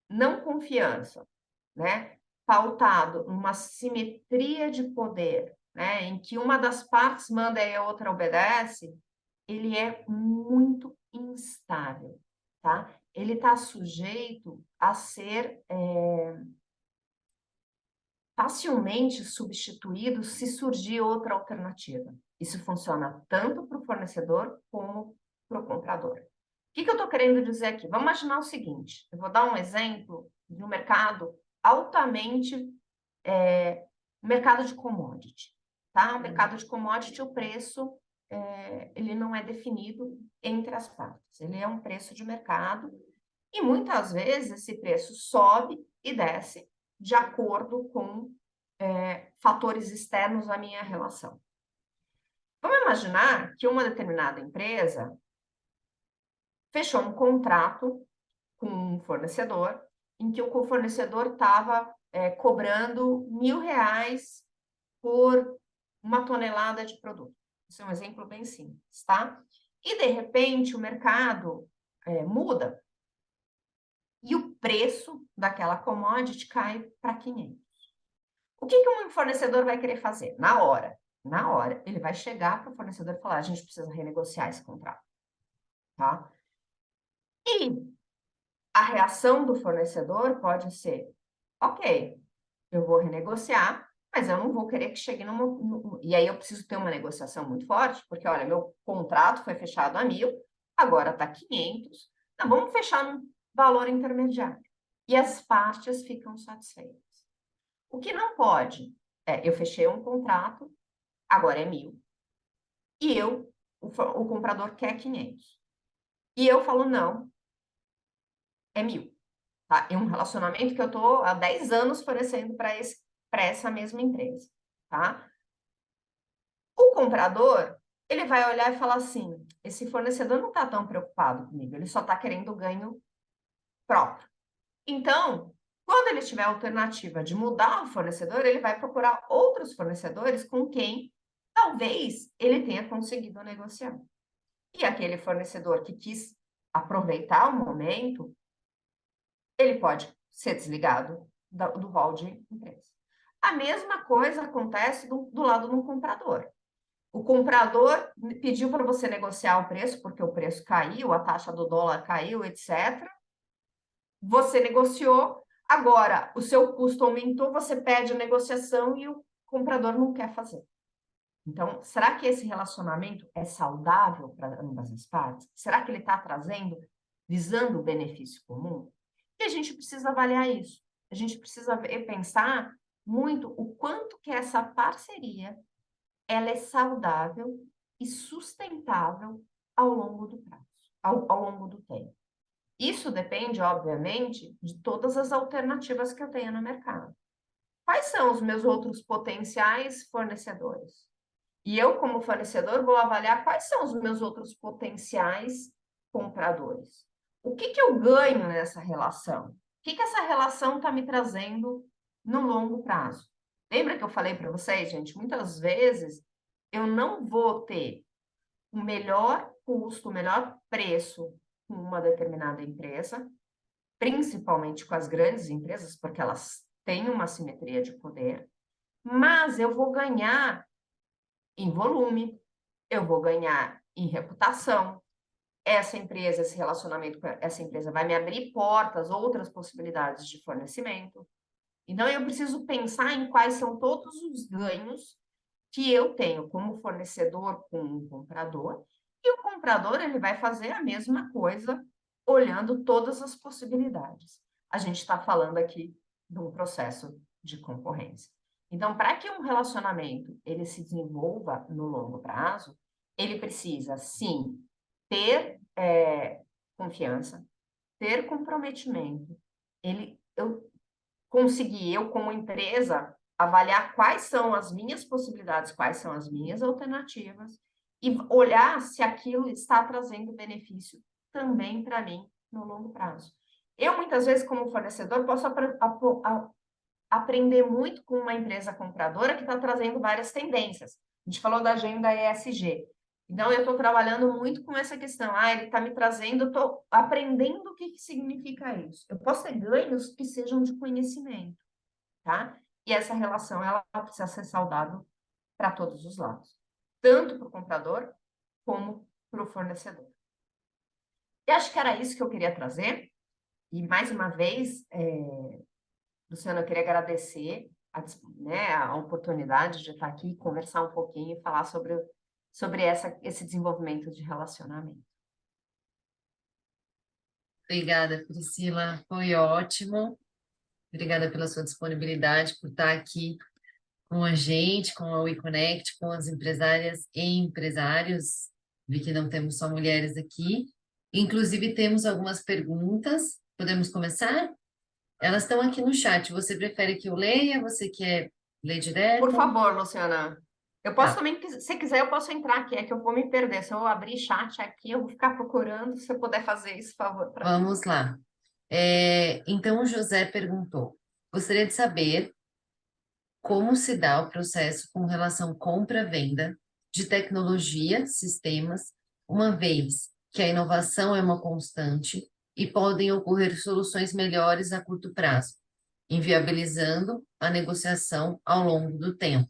não confiança, né? Pautado numa simetria de poder, né? Em que uma das partes manda e a outra obedece, ele é muito instável, tá? Ele está sujeito a ser facilmente substituído se surgir outra alternativa. Isso funciona tanto para o fornecedor como para o comprador. O que eu estou querendo dizer aqui? Vamos imaginar o seguinte, eu vou dar um exemplo de um mercado altamente, mercado de commodity, tá? O mercado de commodity, o preço, ele não é definido entre as partes, ele é um preço de mercado e muitas vezes esse preço sobe e desce de acordo com fatores externos à minha relação. Vamos imaginar que uma determinada empresa fechou um contrato com um fornecedor, em que o fornecedor estava cobrando R$ 1.000 por uma tonelada de produto. Isso é um exemplo bem simples, tá? E, de repente, o mercado muda e o preço daquela commodity cai para 500. O que um fornecedor vai querer fazer? Na hora, ele vai chegar para o fornecedor e falar, a gente precisa renegociar esse contrato, tá? E a reação do fornecedor pode ser, ok, eu vou renegociar, mas eu não vou querer que chegue numa... E aí eu preciso ter uma negociação muito forte, porque, olha, meu contrato foi fechado a 1.000, agora está 500, então vamos fechar num valor intermediário. E as partes ficam satisfeitas. O que não pode eu fechei um contrato, agora é 1.000. E o comprador quer 500. E eu falo, não, é 1.000. Tá? É um relacionamento que eu estou há 10 anos fornecendo para essa mesma empresa. Tá? O comprador, ele vai olhar e falar assim, esse fornecedor não está tão preocupado comigo, ele só está querendo ganho próprio. Então, quando ele tiver a alternativa de mudar o fornecedor, ele vai procurar outros fornecedores com quem talvez ele tenha conseguido negociar. E aquele fornecedor que quis aproveitar o momento, ele pode ser desligado do rol de empresa. A mesma coisa acontece do lado do comprador. O comprador pediu para você negociar o preço, porque o preço caiu, a taxa do dólar caiu, etc. Você negociou, agora o seu custo aumentou, você pede a negociação e o comprador não quer fazer. Então, será que esse relacionamento é saudável para ambas as partes? Será que ele está trazendo, visando o benefício comum? E a gente precisa avaliar isso. A gente precisa pensar muito o quanto que essa parceria ela é saudável e sustentável ao longo do prazo, ao longo do tempo. Isso depende, obviamente, de todas as alternativas que eu tenho no mercado. Quais são os meus outros potenciais fornecedores? E eu, como fornecedor, vou avaliar quais são os meus outros potenciais compradores. O que eu ganho nessa relação? O que essa relação está me trazendo no longo prazo? Lembra que eu falei para vocês, gente? Muitas vezes eu não vou ter o melhor custo, o melhor preço com uma determinada empresa, principalmente com as grandes empresas, porque elas têm uma simetria de poder, mas eu vou ganhar em volume, eu vou ganhar em reputação. Essa empresa, esse relacionamento com essa empresa vai me abrir portas, outras possibilidades de fornecimento. Então, eu preciso pensar em quais são todos os ganhos que eu tenho como fornecedor com um comprador, e o comprador ele vai fazer a mesma coisa, olhando todas as possibilidades. A gente está falando aqui de um processo de concorrência. Então, para que um relacionamento ele se desenvolva no longo prazo, ele precisa, sim, ter confiança, ter comprometimento. Eu como empresa, avaliar quais são as minhas possibilidades, quais são as minhas alternativas, e olhar se aquilo está trazendo benefício também para mim no longo prazo. Eu, muitas vezes, como fornecedor, posso aprender muito com uma empresa compradora que está trazendo várias tendências. A gente falou da agenda ESG. Então, eu estou trabalhando muito com essa questão. Ele está me trazendo, eu estou aprendendo o que significa isso. Eu posso ter ganhos que sejam de conhecimento, tá? E essa relação, ela precisa ser saudável para todos os lados. Tanto para o comprador, como para o fornecedor. E acho que era isso que eu queria trazer. E, mais uma vez, Luciana, eu queria agradecer a oportunidade de estar aqui, conversar um pouquinho e falar sobre esse desenvolvimento de relacionamento. Obrigada, Priscila. Foi ótimo. Obrigada pela sua disponibilidade, por estar aqui com a gente, com a WeConnect, com as empresárias e empresários. Vi que não temos só mulheres aqui. Inclusive, temos algumas perguntas. Podemos começar? Elas estão aqui no chat. Você prefere que eu leia? Você quer ler direto? Por favor, Luciana. Eu posso Tá. também, se quiser, eu posso entrar aqui, é que eu vou me perder. Se eu abrir chat aqui, eu vou ficar procurando. Se você puder fazer isso, por favor. Vamos lá. Então, o José perguntou: gostaria de saber como se dá o processo com relação compra-venda de tecnologia, sistemas, uma vez que a inovação é uma constante e podem ocorrer soluções melhores a curto prazo, inviabilizando a negociação ao longo do tempo.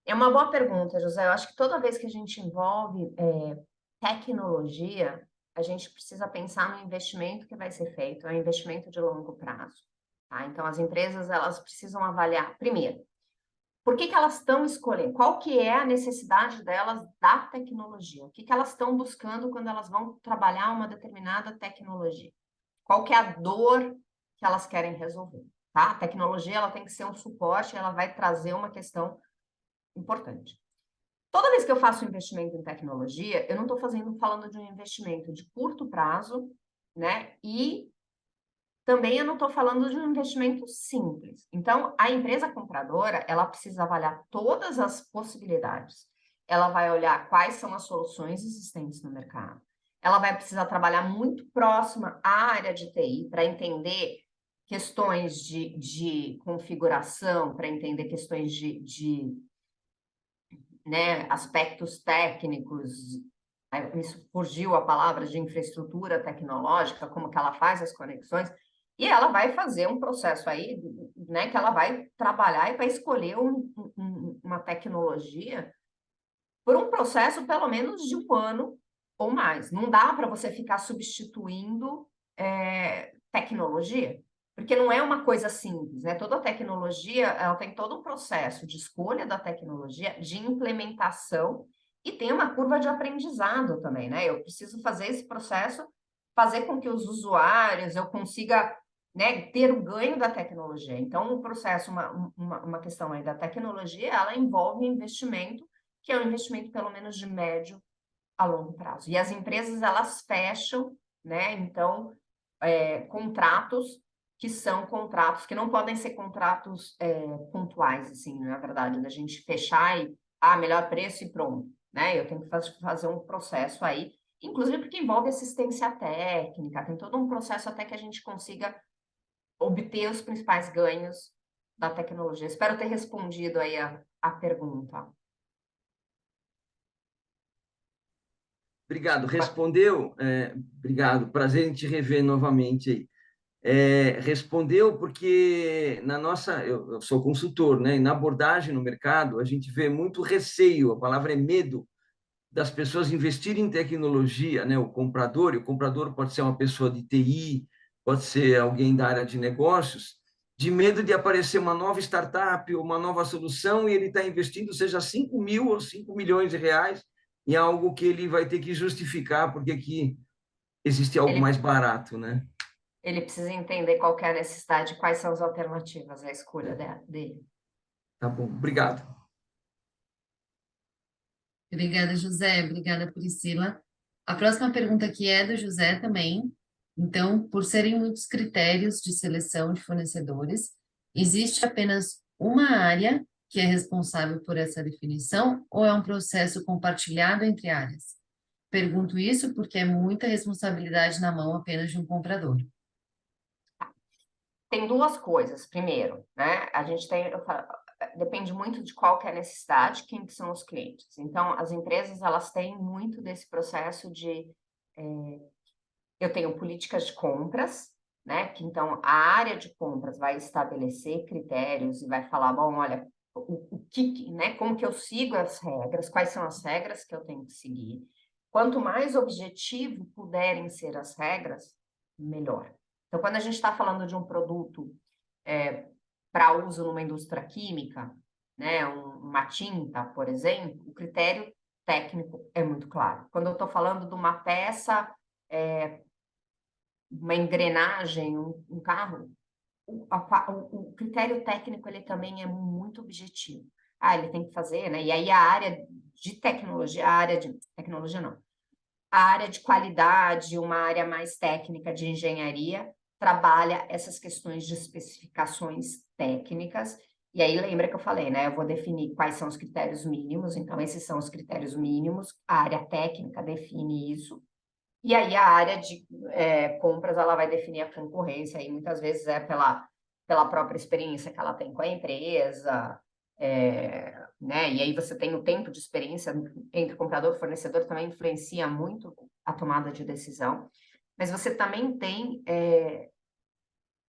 É uma boa pergunta, José. Eu acho que toda vez que a gente envolve tecnologia, a gente precisa pensar no investimento que vai ser feito, é um investimento de longo prazo. Tá? Então, as empresas elas precisam avaliar, primeiro, por que elas estão escolhendo, qual que é a necessidade delas da tecnologia, o que elas estão buscando quando elas vão trabalhar uma determinada tecnologia, qual que é a dor que elas querem resolver. Tá? A tecnologia ela tem que ser um suporte, ela vai trazer uma questão importante. Toda vez que eu faço investimento em tecnologia, eu não estou falando de um investimento de curto prazo, né? E também eu não estou falando de um investimento simples. Então, a empresa compradora, ela precisa avaliar todas as possibilidades. Ela vai olhar quais são as soluções existentes no mercado. Ela vai precisar trabalhar muito próxima à área de TI para entender questões de configuração, para entender questões né, aspectos técnicos, me surgiu a palavra de infraestrutura tecnológica, como que ela faz as conexões, e ela vai fazer um processo aí, né, que ela vai trabalhar e vai escolher uma tecnologia por um processo pelo menos de 1 ano ou mais. Não dá para você ficar substituindo tecnologia, porque não é uma coisa simples, né? Toda tecnologia, ela tem todo um processo de escolha da tecnologia, de implementação e tem uma curva de aprendizado também, né? Eu preciso fazer esse processo, fazer com que os usuários, eu consiga, né, ter o ganho da tecnologia. Então, o processo, uma questão aí da tecnologia, ela envolve investimento, que é um investimento pelo menos de médio a longo prazo. E as empresas, elas fecham, né? Então, contratos que são contratos que não podem ser contratos pontuais, assim, na verdade, da gente fechar e, melhor preço e pronto, né? Eu tenho que fazer um processo aí, inclusive porque envolve assistência técnica, tem todo um processo até que a gente consiga obter os principais ganhos da tecnologia. Espero ter respondido aí a pergunta. Obrigado. Respondeu? Obrigado. Prazer em te rever novamente aí. Respondeu porque eu sou consultor, né? E na abordagem no mercado, a gente vê muito receio, a palavra é medo, das pessoas investirem em tecnologia, né? O comprador pode ser uma pessoa de TI, pode ser alguém da área de negócios, de medo de aparecer uma nova startup ou uma nova solução e ele está investindo, seja 5 mil ou 5 milhões de reais, em algo que ele vai ter que justificar porque aqui existe algo mais barato, né? Ele precisa entender qual que é a necessidade, quais são as alternativas, a escolha dele. Tá bom, obrigado. Obrigada, José. Obrigada, Priscila. A próxima pergunta aqui é do José também. Então, por serem muitos critérios de seleção de fornecedores, existe apenas uma área que é responsável por essa definição ou é um processo compartilhado entre áreas? Pergunto isso porque é muita responsabilidade na mão apenas de um comprador. Tem duas coisas. Primeiro, né? A gente tem, depende muito de qual que é a necessidade, quem que são os clientes. Então, as empresas, elas têm muito desse processo de... eu tenho políticas de compras, né? Que então a área de compras vai estabelecer critérios e vai falar, bom, olha, o que, né? Como que eu sigo as regras, quais são as regras que eu tenho que seguir. Quanto mais objetivo puderem ser as regras, melhor. Então, quando a gente está falando de um produto para uso numa indústria química, né, uma tinta, por exemplo, o critério técnico é muito claro. Quando eu estou falando de uma peça, uma engrenagem, um carro, o critério técnico ele também é muito objetivo. Ah, ele tem que fazer, né? E aí a área de tecnologia, a área de tecnologia não, a área de qualidade, uma área mais técnica de engenharia, trabalha essas questões de especificações técnicas. E aí lembra que eu falei, né? Eu vou definir quais são os critérios mínimos, então esses são os critérios mínimos, a área técnica define isso. E aí a área de compras, ela vai definir a concorrência, e muitas vezes é pela própria experiência que ela tem com a empresa, né? E aí você tem o tempo de experiência entre comprador e fornecedor, também influencia muito a tomada de decisão. Mas você também tem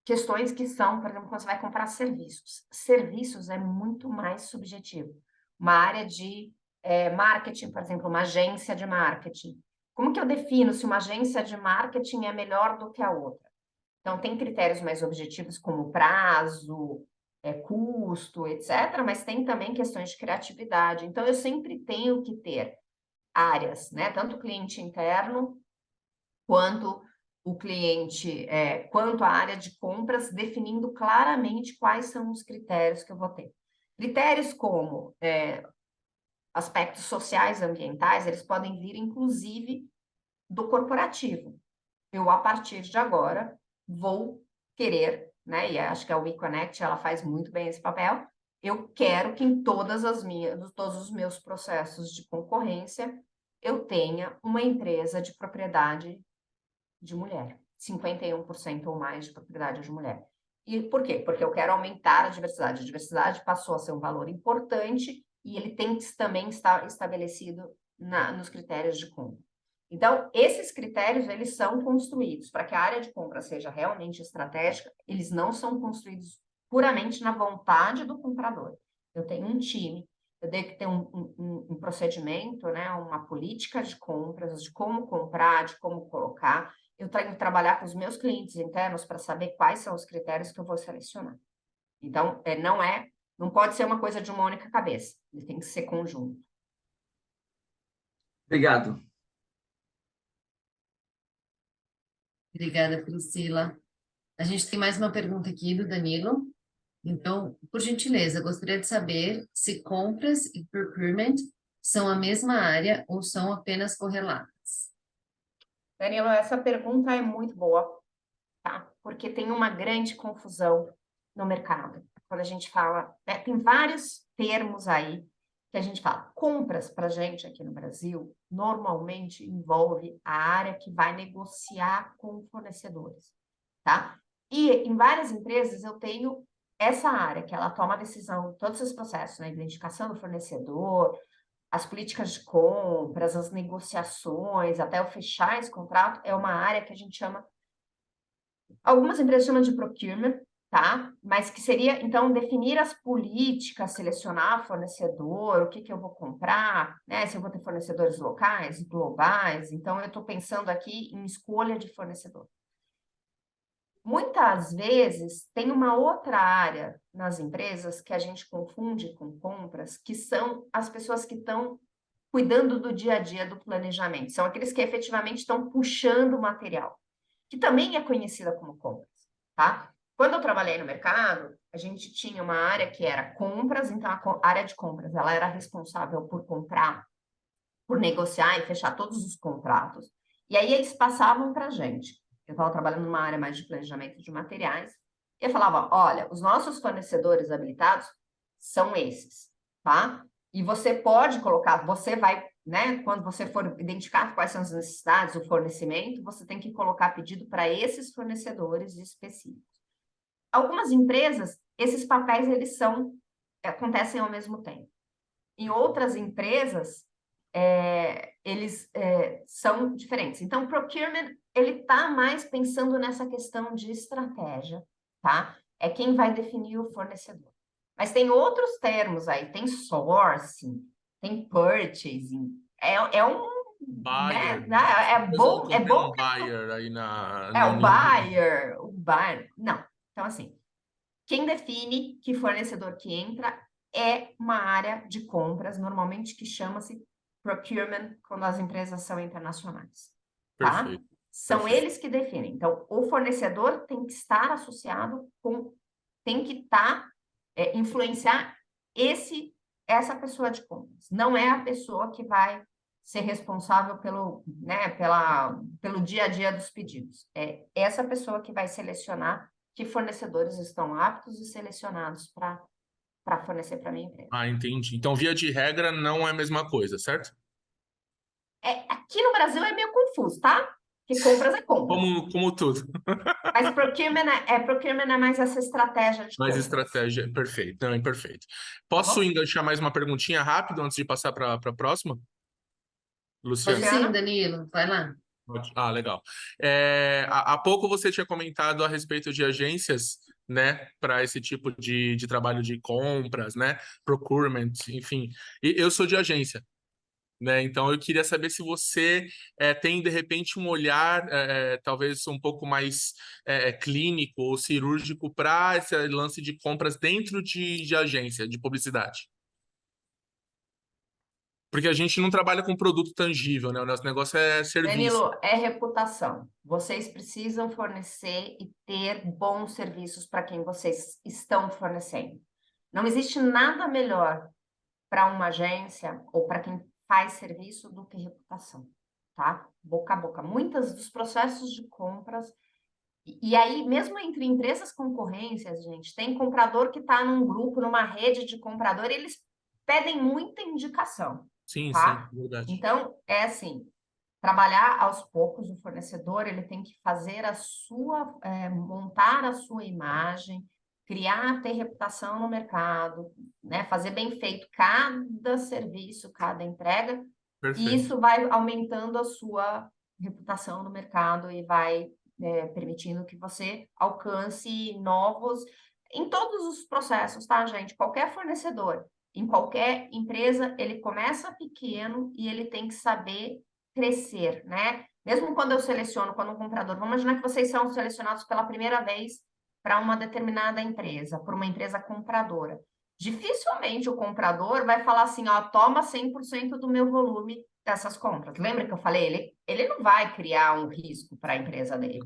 questões que são, por exemplo, quando você vai comprar serviços. Serviços é muito mais subjetivo. Uma área de marketing, por exemplo, uma agência de marketing. Como que eu defino se uma agência de marketing é melhor do que a outra? Então, tem critérios mais objetivos como prazo, custo, etc., mas tem também questões de criatividade. Então, eu sempre tenho que ter áreas, né? Tanto o cliente interno, quanto o cliente, quanto a área de compras, definindo claramente quais são os critérios que eu vou ter. Critérios como aspectos sociais, ambientais, eles podem vir, inclusive, do corporativo. Eu, a partir de agora, vou querer, né? E acho que a WeConnect, ela faz muito bem esse papel. Eu quero que em todos os meus processos de concorrência, eu tenha uma empresa de propriedade de mulher. 51% ou mais de propriedade de mulher. E por quê? Porque eu quero aumentar a diversidade. A diversidade passou a ser um valor importante e ele tem que também estar estabelecido nos critérios de compra. Então, esses critérios, eles são construídos para que a área de compra seja realmente estratégica, eles não são construídos puramente na vontade do comprador. Eu tenho um time, eu tenho que ter um procedimento, né, uma política de compras, de como comprar, de como colocar. Eu tenho que trabalhar com os meus clientes internos para saber quais são os critérios que eu vou selecionar. Então, não pode ser uma coisa de uma única cabeça, ele tem que ser conjunto. Obrigado. Obrigada, Priscila. A gente tem mais uma pergunta aqui do Danilo. Então, por gentileza, gostaria de saber se compras e procurement são a mesma área ou são apenas correlatas. Danilo, essa pergunta é muito boa, tá? Porque tem uma grande confusão no mercado. Quando a gente fala, tem vários termos aí que a gente fala. Compras para a gente aqui no Brasil normalmente envolve a área que vai negociar com fornecedores, tá? E em várias empresas eu tenho essa área que ela toma a decisão, todos os processos, né? Identificação do fornecedor, as políticas de compras, as negociações, até o fechar esse contrato, é uma área que a gente chama, algumas empresas chamam de procurement, tá? Mas que seria, então, definir as políticas, selecionar fornecedor, o que que eu vou comprar, né? Se eu vou ter fornecedores locais, globais. Então, eu estou pensando aqui em escolha de fornecedor. Muitas vezes, tem uma outra área nas empresas que a gente confunde com compras, que são as pessoas que estão cuidando do dia a dia do planejamento. São aqueles que efetivamente estão puxando o material, que também é conhecida como compras, tá? Quando eu trabalhei no mercado, a gente tinha uma área que era compras, então a área de compras, ela era responsável por comprar por negociar e fechar todos os contratos. E aí eles passavam para a gente. Eu estava trabalhando numa área mais de planejamento de materiais, e eu falava, olha, os nossos fornecedores habilitados são esses, tá? E você pode colocar, você vai, né, quando você for identificar quais são as necessidades, o fornecimento, você tem que colocar pedido para esses fornecedores específicos. Algumas empresas, esses papéis, eles acontecem ao mesmo tempo. Em outras empresas, eles são diferentes. Então, o procurement, ele está mais pensando nessa questão de estratégia, tá? É quem vai definir o fornecedor. Mas tem outros termos aí, tem sourcing, tem purchasing, Buyer. né? É bom Tem um que... buyer aí na... o buyer, não. Então, assim, quem define que fornecedor que entra é uma área de compras, normalmente que chama-se procurement, quando as empresas são internacionais, tá? Perfeito. São Perfeito. eles que definem. Então, o fornecedor tem que estar associado tem que influenciar essa pessoa de compras. Não é a pessoa que vai ser responsável pelo dia a dia dos pedidos. É essa pessoa que vai selecionar que fornecedores estão aptos e selecionados para fornecer para a minha empresa. Ah, entendi. Então, via de regra, não é a mesma coisa, certo? Aqui no Brasil é meio confuso, tá? Que compras é compras. Como tudo. Mas procurement é mais essa estratégia de Mais compras. estratégia, perfeito. Não, é perfeito. Tá Posso bom? enganchar mais uma perguntinha rápido antes de passar para a próxima? Pode Luciano? sim, Danilo, vai lá. Ah, legal. Há pouco você tinha comentado a respeito de agências, né, para esse tipo de trabalho de compras, né, procurement, enfim. E eu sou de agência, né, então eu queria saber se você tem, de repente, um olhar talvez um pouco mais clínico ou cirúrgico para esse lance de compras dentro de agência, de publicidade. Porque a gente não trabalha com produto tangível, né? O nosso negócio é serviço. Danilo, é reputação. Vocês precisam fornecer e ter bons serviços para quem vocês estão fornecendo. Não existe nada melhor para uma agência ou para quem faz serviço do que reputação, tá? Boca a boca. Muitos dos processos de compras, e aí, mesmo entre empresas concorrências, gente, tem comprador que está num grupo, numa rede de comprador, e eles pedem muita indicação, Sim, sim, tá? verdade. Então, é assim, trabalhar aos poucos, o fornecedor, ele tem que fazer montar a sua imagem, criar, ter reputação no mercado, né? Fazer bem feito cada serviço, cada entrega, e Perfeito. isso vai aumentando a sua reputação no mercado e vai permitindo que você alcance novos em todos os processos, tá, gente? Qualquer fornecedor, em qualquer empresa, ele começa pequeno e ele tem que saber crescer, né? Mesmo quando eu seleciono, quando um comprador, vamos imaginar que vocês são selecionados pela primeira vez para uma determinada empresa, por uma empresa compradora. Dificilmente o comprador vai falar assim, ó, toma 100% do meu volume dessas compras. Lembra que eu falei? Ele não vai criar um risco para a empresa dele.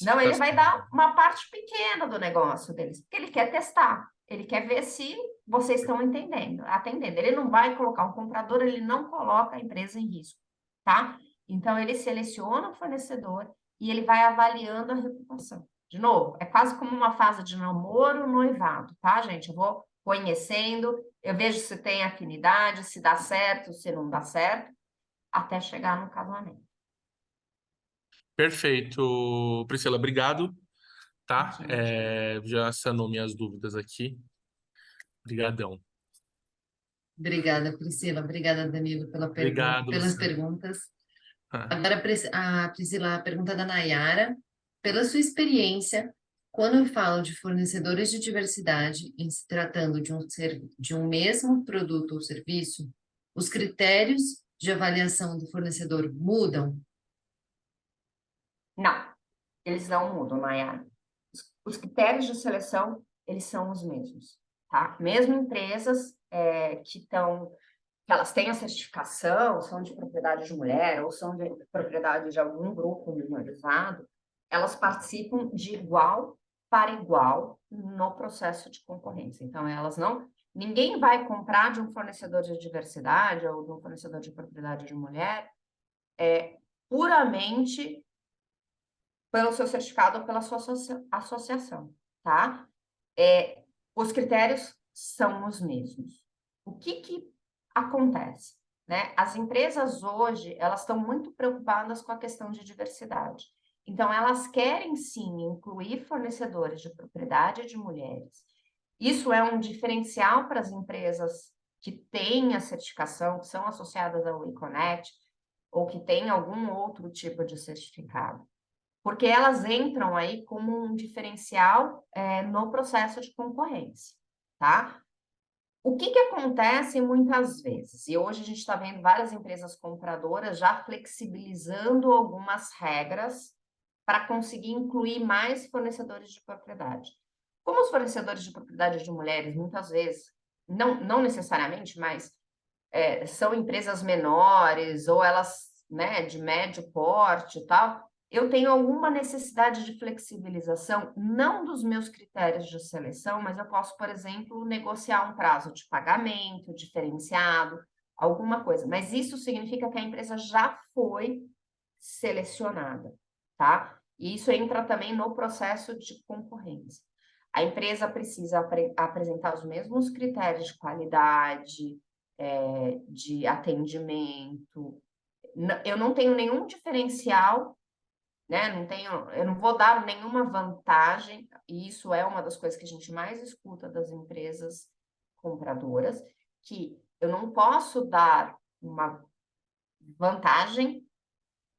Não, ele vai dar uma parte pequena do negócio deles, porque ele quer testar. Ele quer ver se vocês estão atendendo. Ele não vai colocar um comprador, ele não coloca a empresa em risco, tá? Então, ele seleciona o fornecedor e ele vai avaliando a reputação. De novo, é quase como uma fase de namoro, noivado, tá, gente? Eu vou conhecendo, eu vejo se tem afinidade, se dá certo, se não dá certo, até chegar no casamento. Perfeito, Priscila, obrigado, tá? Gente. Já sanou minhas dúvidas aqui. Obrigadão. Obrigada, Priscila. Obrigada, Danilo, Obrigado, pelas Luciano. perguntas. Agora, a Priscila, a pergunta da Nayara. Pela sua experiência, quando eu falo de fornecedores de diversidade, em se tratando de um mesmo produto ou serviço, os critérios de avaliação do fornecedor mudam? Não, eles não mudam, Nayara. Os critérios de seleção, eles são os mesmos, tá? Mesmo empresas que elas têm a certificação, são de propriedade de mulher ou são de propriedade de algum grupo minorizado, elas participam de igual para igual no processo de concorrência. Então, elas Ninguém vai comprar de um fornecedor de diversidade ou de um fornecedor de propriedade de mulher puramente pelo seu certificado ou pela sua associação, tá? Os critérios são os mesmos. O que acontece, né? As empresas hoje, elas estão muito preocupadas com a questão de diversidade. Então, elas querem, sim, incluir fornecedores de propriedade de mulheres. Isso é um diferencial para as empresas que têm a certificação, que são associadas ao WeConnect, ou que têm algum outro tipo de certificado. Porque elas entram aí como um diferencial no processo de concorrência, tá? O que acontece muitas vezes? E hoje a gente está vendo várias empresas compradoras já flexibilizando algumas regras para conseguir incluir mais fornecedores de propriedade. Como os fornecedores de propriedade de mulheres, muitas vezes, não necessariamente, mas são empresas menores ou elas, né, de médio porte e tal, eu tenho alguma necessidade de flexibilização, não dos meus critérios de seleção, mas eu posso, por exemplo, negociar um prazo de pagamento diferenciado, alguma coisa. Mas isso significa que a empresa já foi selecionada, tá? E isso entra também no processo de concorrência. A empresa precisa apresentar os mesmos critérios de qualidade, de atendimento. Eu não tenho nenhum diferencial, né? Eu não vou dar nenhuma vantagem, e isso é uma das coisas que a gente mais escuta das empresas compradoras, que eu não posso dar uma vantagem,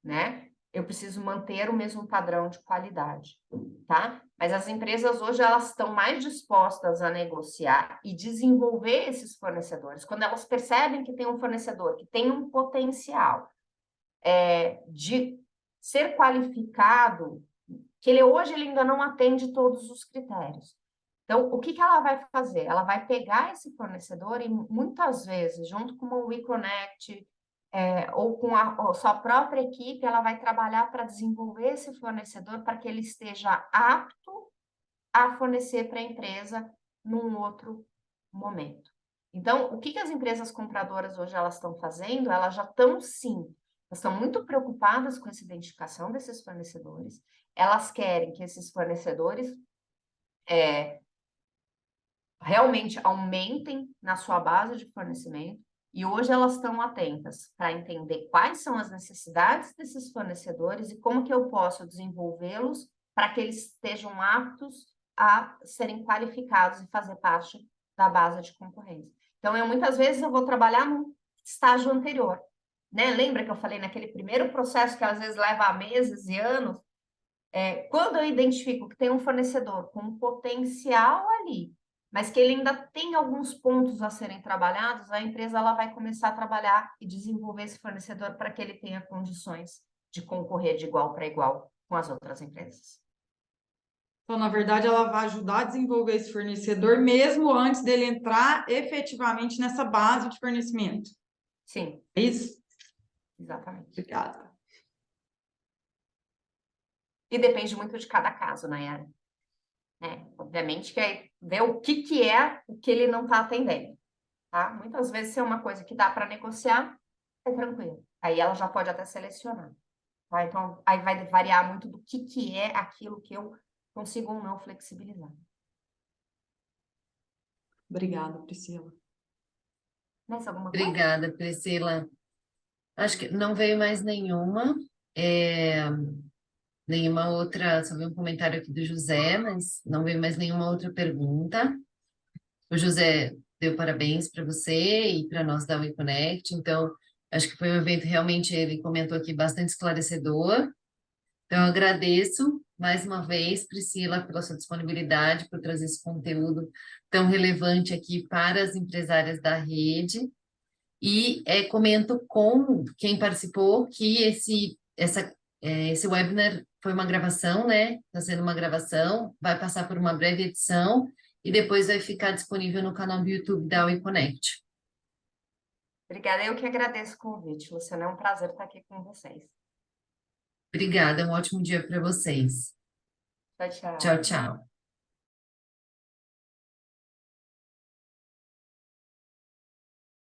né? Eu preciso manter o mesmo padrão de qualidade, tá? Mas as empresas hoje, elas estão mais dispostas a negociar e desenvolver esses fornecedores. Quando elas percebem que tem um fornecedor que tem um potencial de ser qualificado, que hoje ele ainda não atende todos os critérios. Então, o que ela vai fazer? Ela vai pegar esse fornecedor e, muitas vezes, junto com o WeConnect, ou com a sua própria equipe, ela vai trabalhar para desenvolver esse fornecedor para que ele esteja apto a fornecer para a empresa num outro momento. Então, o que as empresas compradoras hoje elas estão fazendo? Elas já estão, sim, elas estão muito preocupadas com essa identificação desses fornecedores. Elas querem que esses fornecedores realmente aumentem na sua base de fornecimento. E hoje elas estão atentas para entender quais são as necessidades desses fornecedores e como que eu posso desenvolvê-los para que eles estejam aptos a serem qualificados e fazer parte da base de concorrência. Então, muitas vezes eu vou trabalhar no estágio anterior, né? Lembra que eu falei naquele primeiro processo que às vezes leva meses e anos? Quando eu identifico que tem um fornecedor com um potencial ali, mas que ele ainda tem alguns pontos a serem trabalhados, a empresa ela vai começar a trabalhar e desenvolver esse fornecedor para que ele tenha condições de concorrer de igual para igual com as outras empresas. Então, na verdade, ela vai ajudar a desenvolver esse fornecedor mesmo antes dele entrar efetivamente nessa base de fornecimento. Sim. É isso? Exatamente. Obrigada. E depende muito de cada caso, Nayara. Obviamente que é ver o que é o que ele não está atendendo, tá? Muitas vezes, se é uma coisa que dá para negociar, é tranquilo. Aí ela já pode até selecionar, tá? Então, aí vai variar muito do que é aquilo que eu consigo ou não flexibilizar. Mais alguma coisa? Obrigada, Priscila. Acho que não veio mais nenhuma. Nenhuma outra, só vi um comentário aqui do José, mas não veio mais nenhuma outra pergunta. O José deu parabéns para você e para nós da WeConnect, então acho que foi um evento realmente, ele comentou aqui, bastante esclarecedor. Então, eu agradeço mais uma vez, Priscila, pela sua disponibilidade, por trazer esse conteúdo tão relevante aqui para as empresárias da rede. E comento com quem participou que esse webinar foi uma gravação, né? Está sendo uma gravação, vai passar por uma breve edição e depois vai ficar disponível no canal do YouTube da WeConnect. Obrigada, eu que agradeço o convite, Luciana. É um prazer estar aqui com vocês. Obrigada, um ótimo dia para vocês. Tchau, tchau. Tchau, tchau.